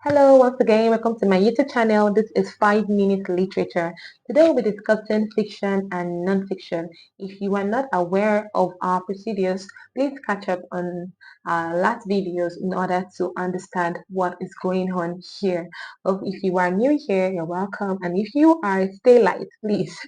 Hello, once again, welcome to my YouTube channel. This is 5 Minute Literature. Today we'll be discussing fiction and non-fiction. If you are not aware of our procedures, please catch up on our last videos in order to understand what is going on here. If you are new here, you're welcome. And if you are stay light, please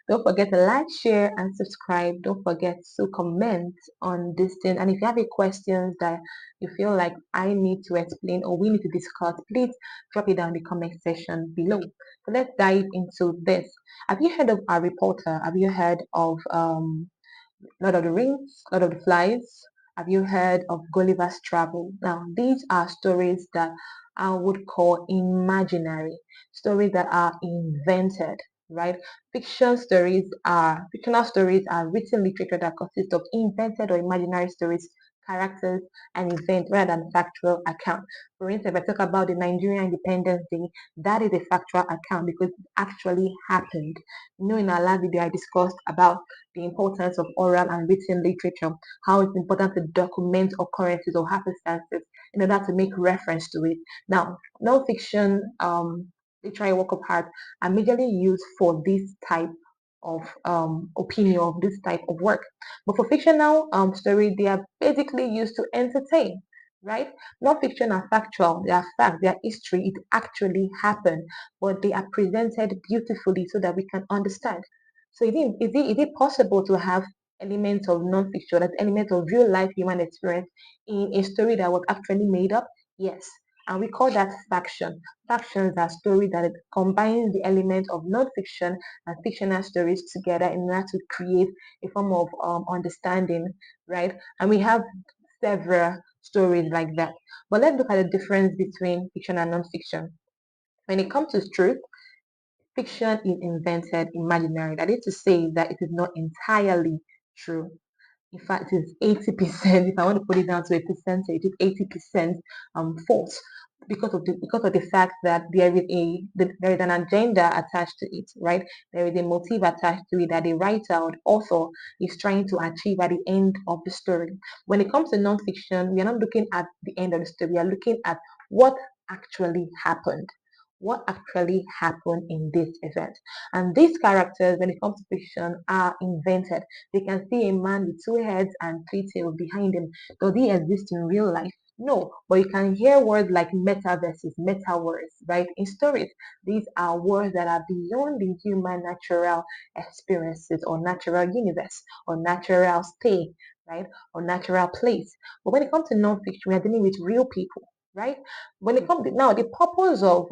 don't forget to like, share, and subscribe. Don't forget to comment on this thing. And if you have any questions that you feel like I need to explain or we need to discuss, please drop it down in the comment section below. So let's dive into this. Have you heard of Harry Potter? Have you heard of Lord of the Rings, Lord of the Flies? Have you heard of Gulliver's Travel? Now, these are stories that I would call imaginary, stories that are invented, right? Fictional stories are written literature that consists of invented or imaginary stories, characters, and events rather than factual account. For instance, if I talk about the Nigerian Independence Day, that is a factual account because it actually happened. In our last video, I discussed about the importance of oral and written literature, how it's important to document occurrences or happenstances in order to make reference to it. Now, non-fiction literary work of art are majorly used for this type of opinion of this type of work. But for fictional story, they are basically used to entertain, right? Non-fiction are factual, they are fact, they are history, it actually happened, but they are presented beautifully so that we can understand. So is it possible to have elements of non-fiction, that elements of real life human experience in a story that was actually made up? Yes. And we call that faction. Factions are stories that combine the elements of non-fiction and fictional stories together in order to create a form of understanding, right? And we have several stories like that. But let's look at the difference between fiction and non-fiction. When it comes to truth, fiction is invented imaginary. That is to say that it is not entirely true. In fact, it is 80%. If I want to put it down to a percentage, it's 80% false because of the fact that there is an agenda attached to it, right? There is a motive attached to it that the writer or the author is trying to achieve at the end of the story. When it comes to nonfiction, we are not looking at the end of the story. We are looking at what actually happened. What actually happened in this event. And these characters, when it comes to fiction, are invented. They can see a man with two heads and three tails behind him. Does he exist in real life? No, but you can hear words like metaverses, meta words, right? In stories, these are words that are beyond the human natural experiences or natural universe or natural state, right? Or natural place. But when it comes to nonfiction, we are dealing with real people, right? When it comes to now, the purpose of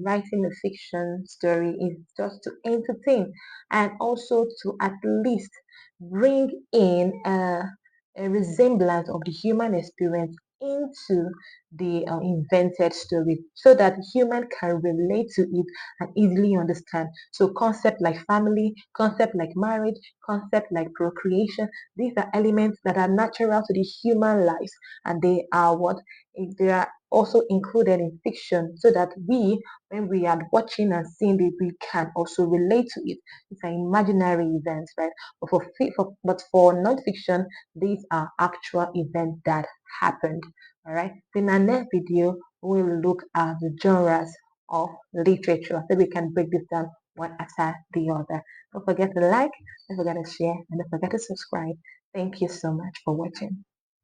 writing a fiction story is just to entertain and also to at least bring in a resemblance of the human experience into the invented story so that human can relate to it and easily understand. So concept like family, concept like marriage, concept like procreation, these are elements that are natural to the human lives, and they are they are also included in fiction so that we, when we are watching and seeing it, we can also relate to it. It's an imaginary event, right? But for non-fiction, these are actual events that happened. All right. In our next video, we'll look at the genres of literature so we can break this down one after the other. Don't forget to like, don't forget to share, and don't forget to subscribe. Thank you so much for watching.